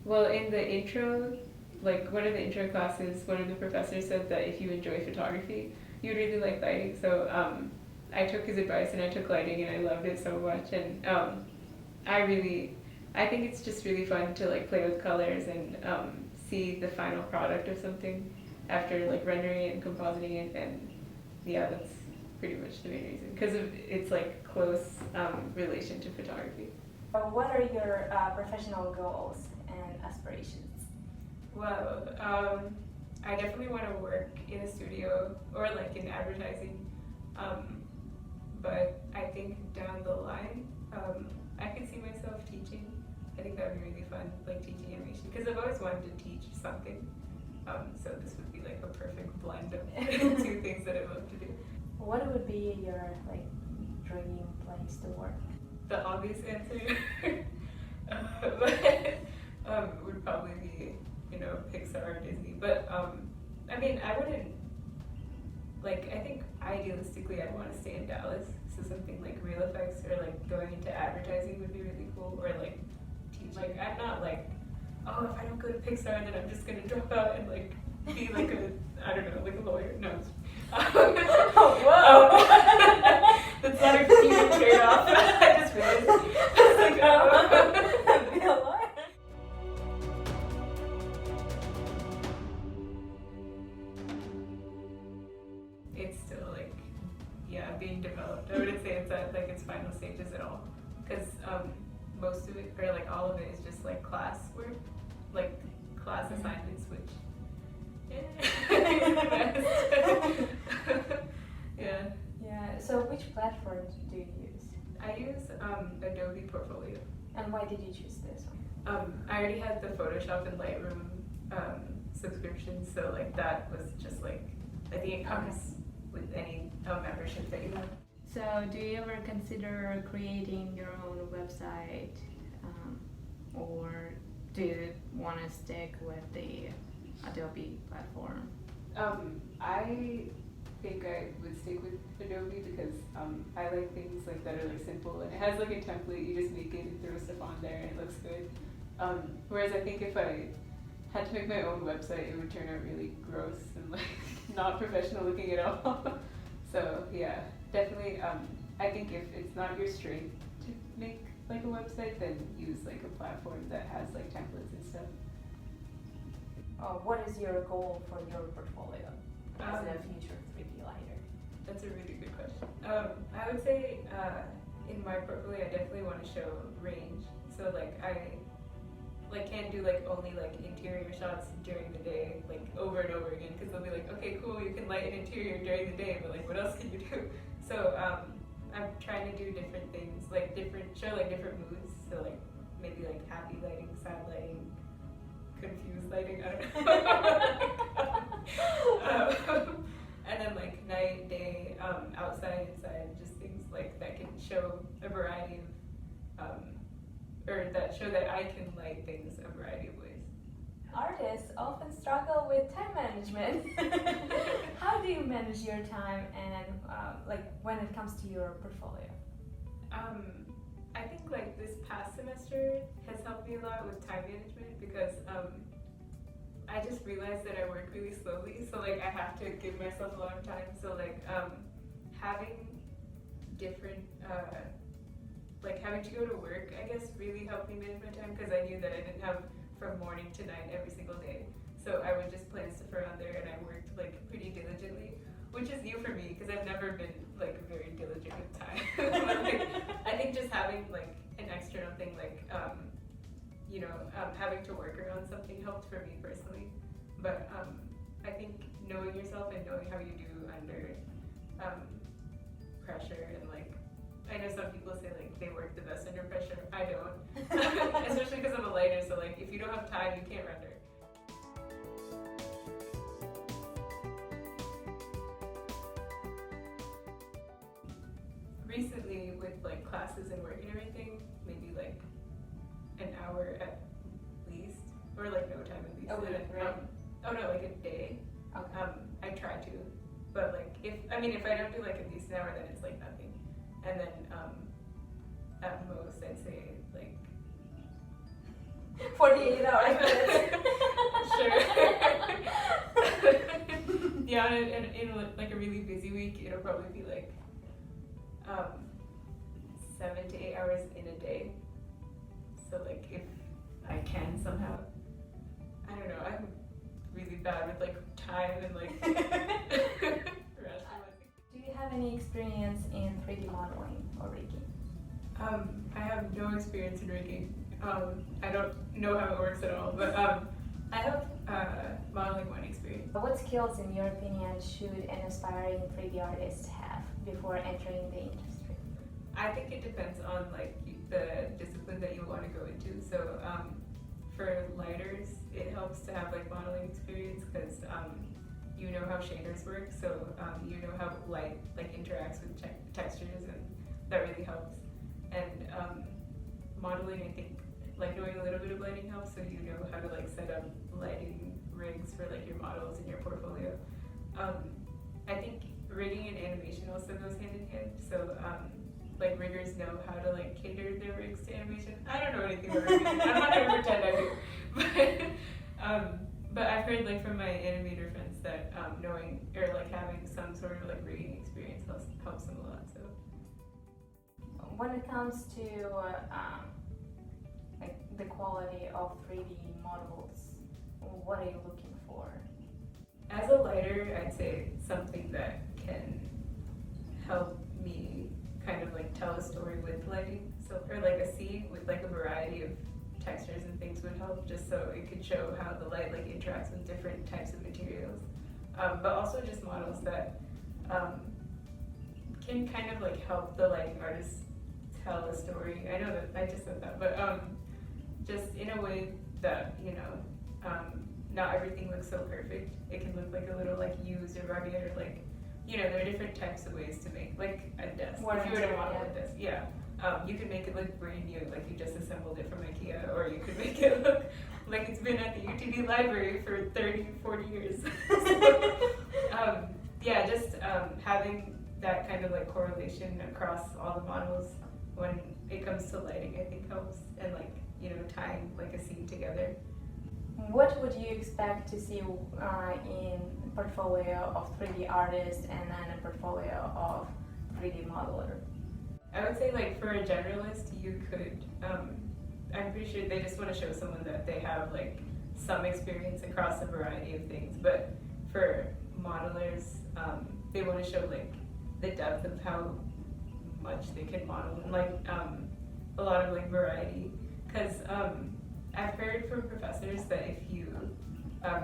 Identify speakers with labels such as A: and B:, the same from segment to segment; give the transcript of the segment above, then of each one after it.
A: Well, in the intro, like one of the intro classes, one of the professors said that if you enjoy photography, you'd really like lighting. So I took his advice and I took lighting and I loved it so much. And I think it's just really fun to like play with colors and see the final product of something after like rendering it and compositing it. And yeah, that's pretty much the main reason because of its like close relation to photography.
B: What are your professional goals and aspirations?
A: Well, I definitely want to work in a studio or like in advertising. But I think down the line, I could see myself teaching. I think that would be really fun, like teaching animation, because I've always wanted to teach something. So this would be like a perfect blend of two things that I love to do.
B: What would be your like dream place to work?
A: The obvious answer would probably be, Pixar or Disney. But I mean, I wouldn't, like, I think idealistically I'd want to stay in Dallas. So something like real effects or like going into advertising would be really cool. Or like teach, like, I'm not like, oh, if I don't go to Pixar then I'm just going to drop out and like be like I don't know, like a lawyer. No.
B: Whoa!
A: That's not a huge trade-off. I just realized. I was like, oh.
B: Be a lawyer.
A: It's still like, yeah, being developed. I wouldn't say it's at like its final stages at all, because most of it, or like all of it, is just like class work, like class assignments, which. Yeah.
B: Yeah. So which platforms do you use?
A: I use Adobe Portfolio.
B: And why did you choose this one?
A: I already had the Photoshop and Lightroom subscription, so like that was just like, I think it comes with any membership that you have.
C: So do you ever consider creating your own website, or do you want to stick with the Adobe platform?
A: I think I would stick with Adobe because I like things like that are like simple and it has like a template. You just make it and throw stuff on there and it looks good. Whereas I think if I had to make my own website, it would turn out really gross and like not professional looking at all. So yeah, definitely. I think if it's not your strength to make like a website, then use like a platform that has like templates and stuff.
B: What is your goal for your portfolio as a future 3D lighter?
A: That's a really good question. I would say in my portfolio, I definitely want to show range. So like I can't do like only like interior shots during the day, like over and over again, because they'll be like, okay, cool, you can light an interior during the day, but like what else can you do? So I'm trying to do different things, like show like different moods. So like maybe like happy lighting, sad lighting, confused lighting, I don't know. And then like night, day, outside, inside, just things like that can show a variety of, or that show that I can light things a variety of ways.
B: Artists often struggle with time management. How do you manage your time and like when it comes to your portfolio?
A: I think like this past semester has helped me a lot with time management because I just realized that I work really slowly, so like I have to give myself a lot of time. So like having different like having to go to work, I guess, really helped me manage my time because I knew that I didn't have from morning to night every single day. So I would just plan stuff around there, and I worked like pretty diligently, which is new for me because I've never been like very diligent with time. But, like, I think just having like an external thing like having to work around something helped for me personally. But I think knowing yourself and knowing how you do under pressure, and like I know some people say like they work the best under pressure. I don't, especially because I'm a lighter. So like if you don't have time, you can't render. Recently, with like classes and work and everything, maybe like an hour at least, or like no time at least.
B: A week, right?
A: Oh no, like a day.
B: Okay.
A: I try to, but like if I don't do like at least an hour, then it's like nothing. And then at most I'd say like
B: 48 hours.
A: on it in like a really busy week, it'll probably be like 7 to 8 hours in a day. So like if I can somehow, I don't know, I'm really bad with like time and like rationalizing.
B: Do you have any experience in 3D modeling or rigging?
A: I have no experience in rigging. I don't know how it works at all, but I have modeling one experience.
B: What skills, in your opinion, should an aspiring 3D artist have before entering the industry?
A: I think it depends on like the discipline that you want to go into. So for lighters, it helps to have like modeling experience because you know how shaders work, so you know how light like interacts with textures, and that really helps. And modeling, I think, like knowing a little bit of lighting helps, so you know how to like set up lighting rigs for like your models in your portfolio. I think rigging and animation also goes hand in hand. So like riggers know how to like cater their rigs to animation. I don't know anything about rigging. I'm not gonna pretend I do. But I've heard like from my animator friends that knowing or like having some sort of like rigging experience helps them a lot. So
B: when it comes to like the quality of 3D models, what are you looking for?
A: as a lighter, I'd say something that can help me kind of like tell a story with lighting. So, or like a scene with like a variety of textures and things would help, just so it could show how the light like interacts with different types of materials. But also just models that can kind of like help the lighting artist tell a story. I know that I just said that, but just in a way that, you know, not everything looks so perfect. It can look like a little like used or rugged, or like, you know, there are different types of ways to make like a desk. If you were to model a desk, yeah. You could make it look brand new, like you just assembled it from IKEA, or you could make it look like it's been at the UTD library for 30, 40 years. So, yeah, just having that kind of like correlation across all the models when it comes to lighting, I think helps, and like, you know, tying like a scene together.
B: What would you expect to see in a portfolio of 3D artist and then a portfolio of 3D modeler?
A: I would say like for a generalist, you could, I'm pretty sure they just want to show someone that they have like some experience across a variety of things. But for modelers, they want to show like the depth of how much they can model, and like a lot of like variety. Because I've heard from professors that if you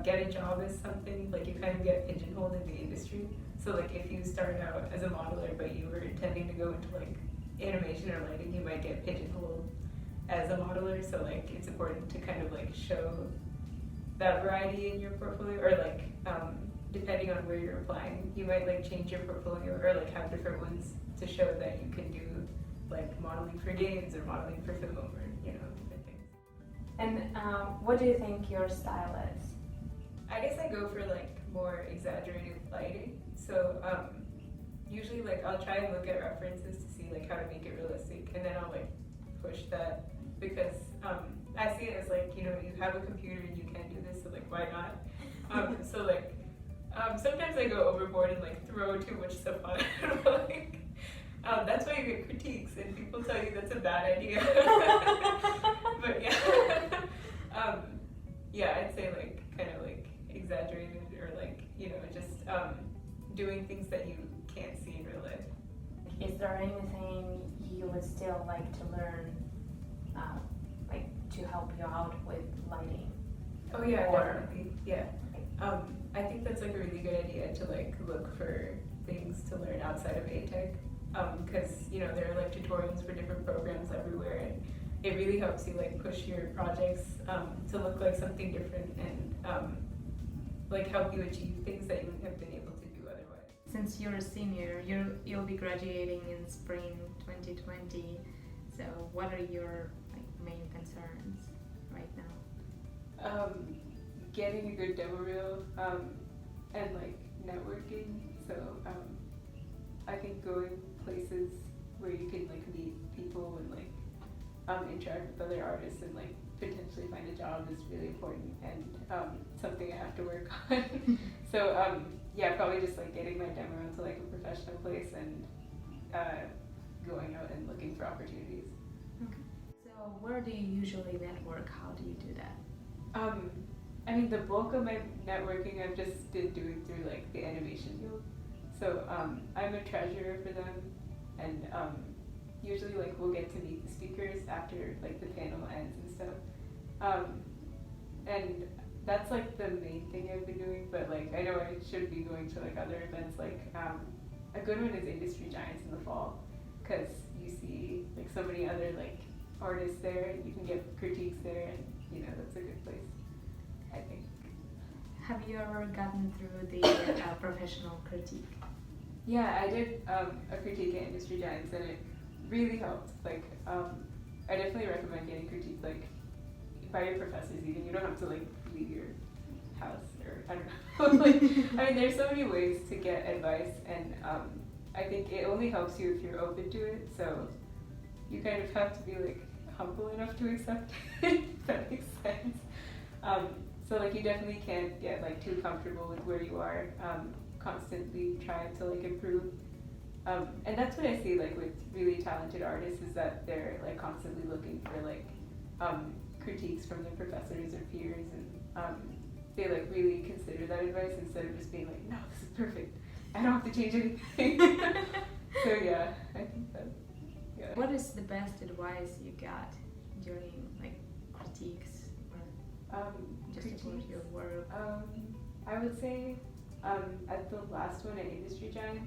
A: get a job as something, like you kind of get pigeonholed in the industry. So like if you started out as a modeler but you were intending to go into like animation or lighting, you might get pigeonholed as a modeler. So like it's important to kind of like show that variety in your portfolio, or like depending on where you're applying, you might like change your portfolio or like have different ones to show that you can do like modeling for games or modeling for film, or, you know, different things.
B: And what do you think your style is?
A: I guess I go for like more exaggerated lighting. So usually like I'll try and look at references to see like how to make it realistic, and then I'll like push that, because I see it as like, you know, you have a computer and you can do this, so like why not? So like sometimes I go overboard and like throw too much stuff on it. Like, that's why you get critiques and people tell you that's a bad idea. But yeah, yeah, I'd say like kind of like exaggerated, or like, you know, just doing things that you can't see in real life.
B: Is there anything you would still like to learn, like to help you out with lighting?
A: Oh yeah,
B: Or-
A: definitely. Yeah. I think that's like a really good idea to like look for things to learn outside of ATech, because you know there are like tutorials for different programs everywhere, and it really helps you like push your projects to look like something different, and like help you achieve things that you wouldn't have been able to do otherwise.
C: Since you're a senior, you'll be graduating in spring 2020. So what are your like main concerns right now?
A: Getting a good demo reel, and like networking. So I think going places where you can like meet people and like interact with other artists and like potentially find a job is really important, and something I have to work on. So yeah, probably just like getting my demo into like a professional place and going out and looking for opportunities.
C: Okay. So where do you usually network? How do you do that?
A: I mean, the bulk of my networking I've just been doing through like the animation field. So I'm a treasurer for them, and usually like we'll get to meet the speakers after like the panel ends and stuff. And that's like the main thing I've been doing, but like I know I should be going to like other events. Like a good one is Industry Giants in the fall, because you see like so many other like artists there, and you can get critiques there, and you know that's a good place, I think.
C: Have you ever gotten through the professional critique?
A: Yeah, I did a critique at Industry Giants, and it really helped. Like I definitely recommend getting critiqued like by your professors. Even you don't have to like leave your house, or I don't know. Like, I mean, there's so many ways to get advice, and I think it only helps you if you're open to it. So you kind of have to be like humble enough to accept it, if that makes sense. So like you definitely can't get like too comfortable with where you are. Constantly trying to like improve. And that's what I see like with really talented artists, is that they're like constantly looking for like critiques from their professors or peers, and they like really consider that advice instead of just being like, no, this is perfect, I don't have to change anything. So yeah, I think that, yeah.
C: What is the best advice you got during like critiques or just about your work?
A: I would say at the last one at Industry Giants,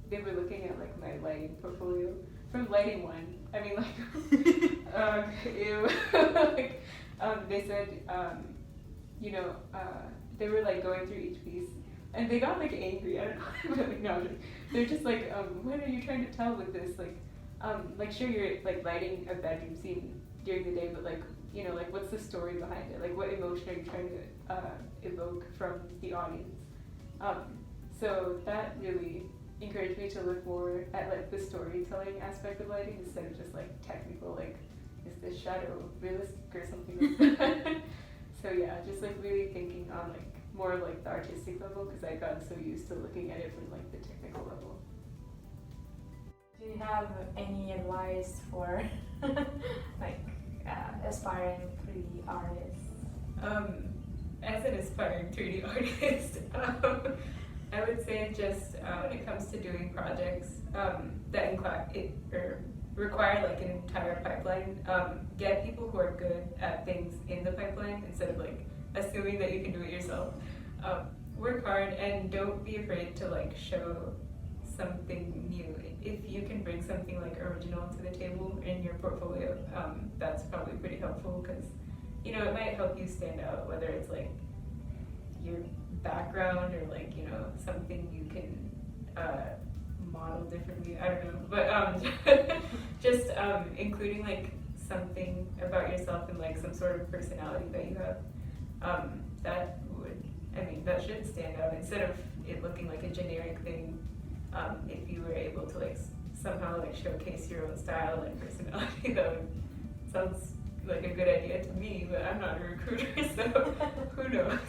A: they were looking at like my lighting portfolio from lighting one. I mean, like, ew. Like, they said, you know, they were like going through each piece, and they got like angry. I don't know, but like, no, they're just like, what are you trying to tell with this? Like sure, you're like lighting a bedroom scene during the day, but like, you know, like what's the story behind it? Like, what emotion are you trying to evoke from the audience? So that really encouraged me to look more at like the storytelling aspect of lighting instead of just like technical, like is this shadow realistic or something like that. So yeah, just like really thinking on like more of like the artistic level, because I got so used to looking at it from like the technical level.
B: Do you have any advice for like aspiring 3D artists?
A: As an aspiring 3D artist, I would say just when it comes to doing projects that require like an entire pipeline, get people who are good at things in the pipeline instead of like assuming that you can do it yourself. Work hard and don't be afraid to like show something new. If you can bring something like original to the table in your portfolio, that's probably pretty helpful, because you know, it might help you stand out, whether it's like your background or like, you know, something you can model differently. I don't know, but just including like something about yourself and like some sort of personality that you have. That would, I mean, that should stand out instead of it looking like a generic thing. If you were able to like somehow like showcase your own style and personality, that would sounds like a good idea to me, but I'm not a recruiter, so who knows?